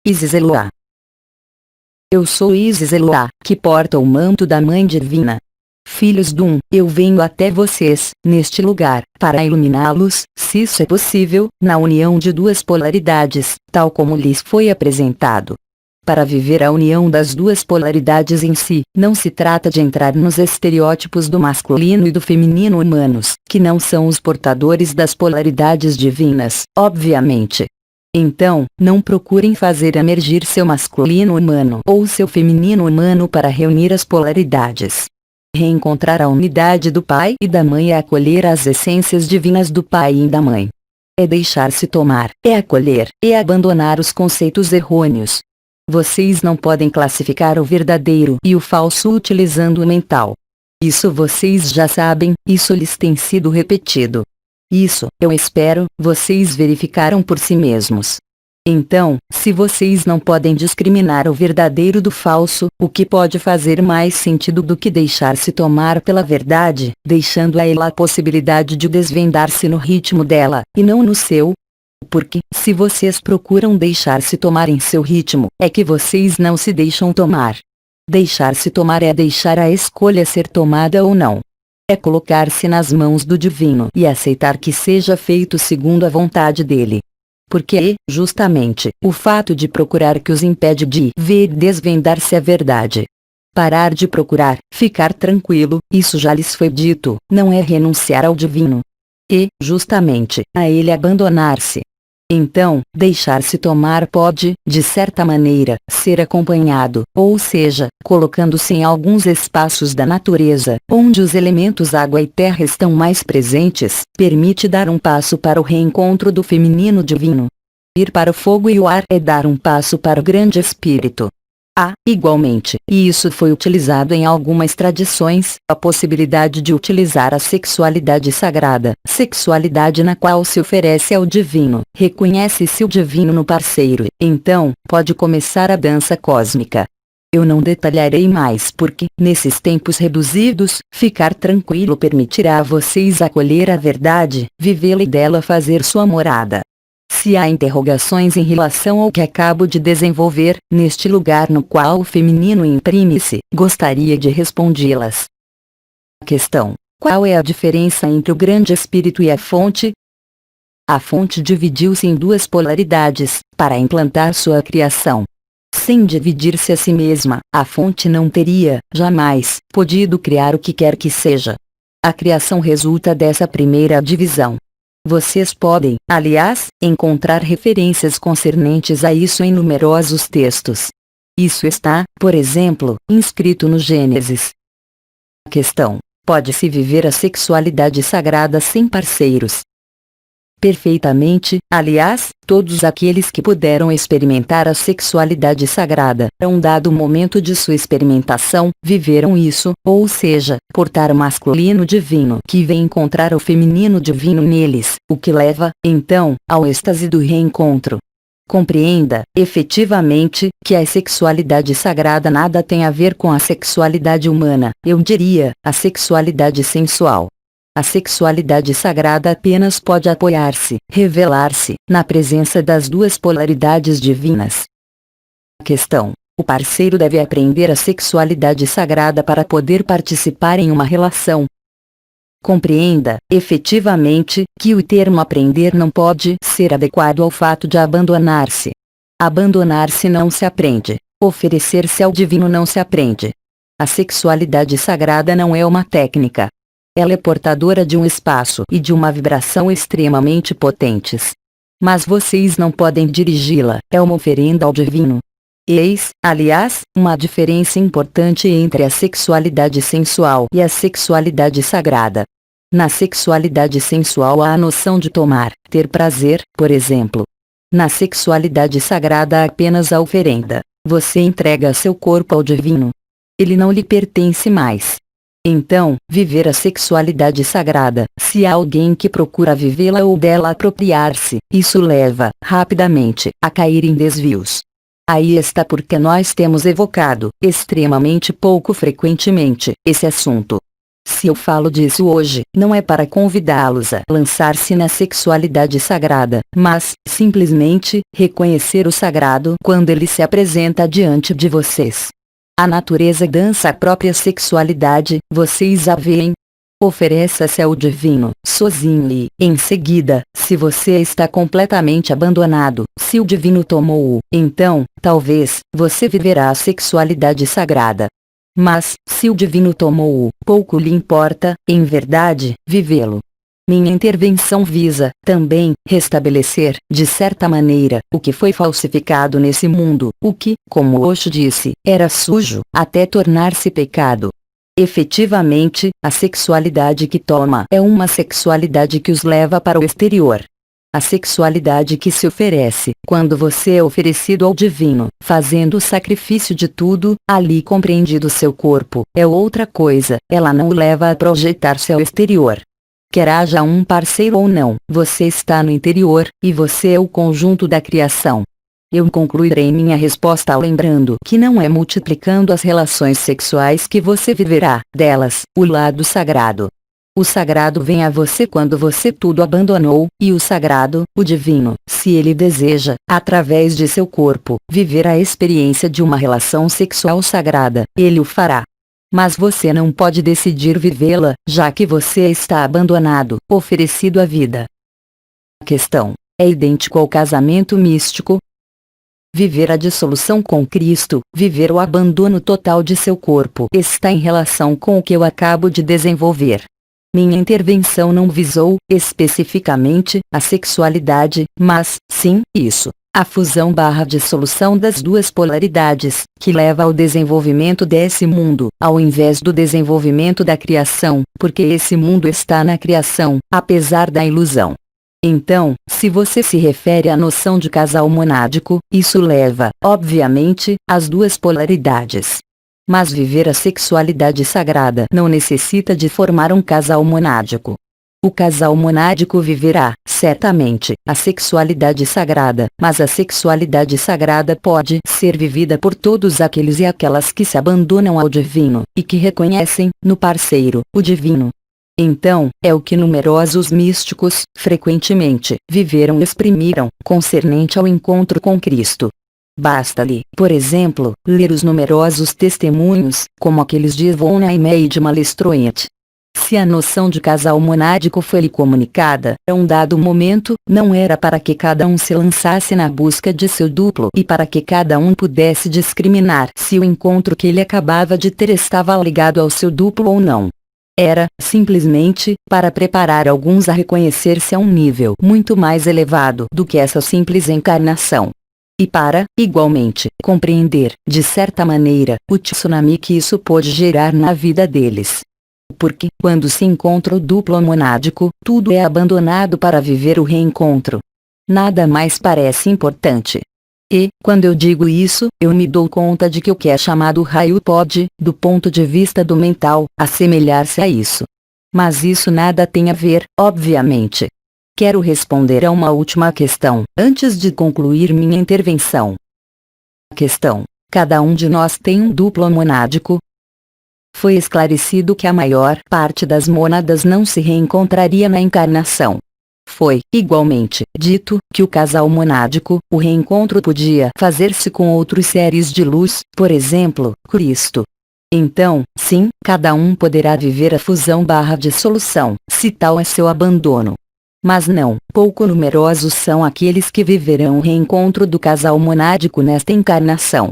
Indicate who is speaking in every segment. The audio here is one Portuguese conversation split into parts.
Speaker 1: Isis Eloá. Eu sou Isis Eloá, que porta o manto da Mãe Divina. Filhos do eu venho até vocês, neste lugar, para iluminá-los, se isso é possível, na união de duas polaridades, tal como lhes foi apresentado. Para viver a união das duas polaridades em si, não se trata de entrar nos estereótipos do masculino e do feminino humanos, que não são os portadores das polaridades divinas, obviamente. Então, não procurem fazer emergir seu masculino humano ou seu feminino humano para reunir as polaridades. Reencontrar a unidade do Pai e da Mãe é acolher as essências divinas do Pai e da Mãe. É deixar-se tomar, é acolher, é abandonar os conceitos errôneos. Vocês não podem classificar o verdadeiro e o falso utilizando o mental. Isso vocês já sabem, isso lhes tem sido repetido. Isso, eu espero, vocês verificaram por si mesmos. Então, se vocês não podem discriminar o verdadeiro do falso, o que pode fazer mais sentido do que deixar-se tomar pela verdade, deixando a ela a possibilidade de desvendar-se no ritmo dela, e não no seu? Porque, se vocês procuram deixar-se tomar em seu ritmo, é que vocês não se deixam tomar. Deixar-se tomar é deixar a escolha ser tomada ou não. É colocar-se nas mãos do Divino e aceitar que seja feito segundo a vontade dele. Porque, justamente, o fato de procurar que os impede de ver desvendar-se a verdade. Parar de procurar, ficar tranquilo, isso já lhes foi dito, não é renunciar ao Divino. E, justamente, a ele abandonar-se. Então, deixar-se tomar pode, de certa maneira, ser acompanhado, ou seja, colocando-se em alguns espaços da natureza, onde os elementos água e terra estão mais presentes, permite dar um passo para o reencontro do feminino divino. Ir para o fogo e o ar é dar um passo para o grande espírito. Há, igualmente, e isso foi utilizado em algumas tradições, a possibilidade de utilizar a sexualidade sagrada, sexualidade na qual se oferece ao divino, reconhece-se o divino no parceiro, então, pode começar a dança cósmica. Eu não detalharei mais porque, nesses tempos reduzidos, ficar tranquilo permitirá a vocês acolher a verdade, vivê-la e dela fazer sua morada. Se há interrogações em relação ao que acabo de desenvolver, neste lugar no qual o feminino imprime-se, gostaria de respondê-las. Questão: qual é a diferença entre o grande espírito e a fonte? A fonte dividiu-se em duas polaridades, para implantar sua criação. Sem dividir-se a si mesma, a fonte não teria, jamais, podido criar o que quer que seja. A criação resulta dessa primeira divisão. Vocês podem, aliás, encontrar referências concernentes a isso em numerosos textos. Isso está, por exemplo, inscrito no Gênesis. Questão: pode-se viver a sexualidade sagrada sem parceiros? Perfeitamente, aliás, todos aqueles que puderam experimentar a sexualidade sagrada, a um dado momento de sua experimentação, viveram isso, ou seja, portar o masculino divino que vem encontrar o feminino divino neles, o que leva, então, ao êxtase do reencontro. Compreenda, efetivamente, que a sexualidade sagrada nada tem a ver com a sexualidade humana, eu diria, a sexualidade sensual. A sexualidade sagrada apenas pode apoiar-se, revelar-se, na presença das duas polaridades divinas. Questão: o parceiro deve aprender a sexualidade sagrada para poder participar em uma relação. Compreenda, efetivamente, que o termo aprender não pode ser adequado ao fato de abandonar-se. Abandonar-se não se aprende, oferecer-se ao divino não se aprende. A sexualidade sagrada não é uma técnica. Ela é portadora de um espaço e de uma vibração extremamente potentes. Mas vocês não podem dirigi-la, é uma oferenda ao divino. Eis, aliás, uma diferença importante entre a sexualidade sensual e a sexualidade sagrada. Na sexualidade sensual há a noção de tomar, ter prazer, por exemplo. Na sexualidade sagrada há apenas a oferenda. Você entrega seu corpo ao divino. Ele não lhe pertence mais. Então, viver a sexualidade sagrada, se há alguém que procura vivê-la ou dela apropriar-se, isso leva, rapidamente, a cair em desvios. Aí está porque nós temos evocado, extremamente pouco frequentemente, esse assunto. Se eu falo disso hoje, não é para convidá-los a lançar-se na sexualidade sagrada, mas, simplesmente, reconhecer o sagrado quando ele se apresenta diante de vocês. A natureza dança a própria sexualidade, vocês a veem? Ofereça-se ao divino, sozinho e, em seguida, se você está completamente abandonado, se o divino tomou-o, então, talvez, você viverá a sexualidade sagrada. Mas, se o divino tomou-o, pouco lhe importa, em verdade, vivê-lo. Minha intervenção visa, também, restabelecer, de certa maneira, o que foi falsificado nesse mundo, o que, como Osho disse, era sujo, até tornar-se pecado. Efetivamente, a sexualidade que toma é uma sexualidade que os leva para o exterior. A sexualidade que se oferece, quando você é oferecido ao divino, fazendo o sacrifício de tudo, ali compreendido seu corpo, é outra coisa, ela não o leva a projetar-se ao exterior. Quer haja um parceiro ou não, você está no interior, e você é o conjunto da criação. Eu concluirei minha resposta lembrando que não é multiplicando as relações sexuais que você viverá, delas, o lado sagrado. O sagrado vem a você quando você tudo abandonou, e o sagrado, o divino, se ele deseja, através de seu corpo, viver a experiência de uma relação sexual sagrada, ele o fará. Mas você não pode decidir vivê-la, já que você está abandonado, oferecido à vida. A questão: é idêntico ao casamento místico? Viver a dissolução com Cristo, viver o abandono total de seu corpo, está em relação com o que eu acabo de desenvolver. Minha intervenção não visou, especificamente, a sexualidade, mas, sim, isso, a fusão/dissolução das duas polaridades, que leva ao desenvolvimento desse mundo, ao invés do desenvolvimento da criação, porque esse mundo está na criação, apesar da ilusão. Então, se você se refere à noção de casal monádico, isso leva, obviamente, às duas polaridades. Mas viver a sexualidade sagrada não necessita de formar um casal monádico. O casal monádico viverá, certamente, a sexualidade sagrada, mas a sexualidade sagrada pode ser vivida por todos aqueles e aquelas que se abandonam ao divino, e que reconhecem, no parceiro, o divino. Então, é o que numerosos místicos, frequentemente, viveram e exprimiram, concernente ao encontro com Cristo. Basta-lhe, por exemplo, ler os numerosos testemunhos, como aqueles de Ivona e Meide Malestroente. Se a noção de casal monádico foi-lhe comunicada, a um dado momento, não era para que cada um se lançasse na busca de seu duplo e para que cada um pudesse discriminar se o encontro que ele acabava de ter estava ligado ao seu duplo ou não. Era, simplesmente, para preparar alguns a reconhecer-se a um nível muito mais elevado do que essa simples encarnação. E para, igualmente, compreender, de certa maneira, o tsunami que isso pôde gerar na vida deles. Porque, quando se encontra o duplo monádico, tudo é abandonado para viver o reencontro. Nada mais parece importante. E, quando eu digo isso, eu me dou conta de que o que é chamado raio pode, do ponto de vista do mental, assemelhar-se a isso. Mas isso nada tem a ver, obviamente. Quero responder a uma última questão, antes de concluir minha intervenção. Questão: cada um de nós tem um duplo monádico? Foi esclarecido que a maior parte das mônadas não se reencontraria na encarnação. Foi, igualmente, dito que o casal monádico, o reencontro podia fazer-se com outros seres de luz, por exemplo, Cristo. Então, sim, cada um poderá viver a fusão/dissolução, se tal é seu abandono. Mas não, pouco numerosos são aqueles que viverão o reencontro do casal monádico nesta encarnação.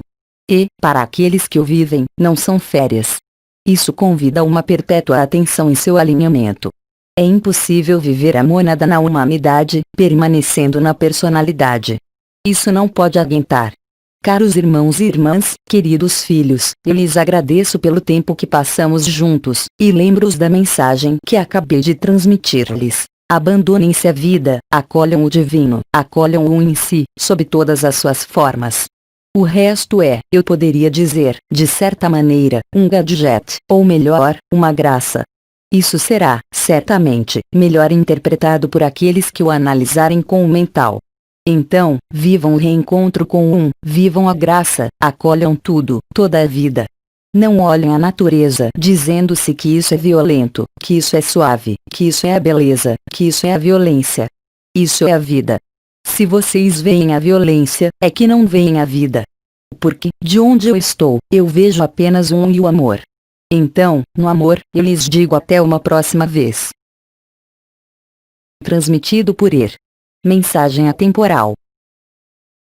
Speaker 1: E, para aqueles que o vivem, não são férias. Isso convida a uma perpétua atenção em seu alinhamento. É impossível viver a mônada na humanidade, permanecendo na personalidade. Isso não pode aguentar. Caros irmãos e irmãs, queridos filhos, eu lhes agradeço pelo tempo que passamos juntos, e lembro-os da mensagem que acabei de transmitir-lhes. Abandonem-se à vida, acolham o divino, acolham-o em si, sob todas as suas formas. O resto é, eu poderia dizer, de certa maneira, um gadget, ou melhor, uma graça. Isso será, certamente, melhor interpretado por aqueles que o analisarem com o mental. Então, vivam o reencontro com vivam a graça, acolham tudo, toda a vida. Não olhem a natureza dizendo-se que isso é violento, que isso é suave, que isso é a beleza, que isso é a violência. Isso é a vida. Se vocês veem a violência, é que não veem a vida. Porque, de onde eu estou, eu vejo apenas e o amor. Então, no amor, eu lhes digo até uma próxima vez. Transmitido por mensagem atemporal.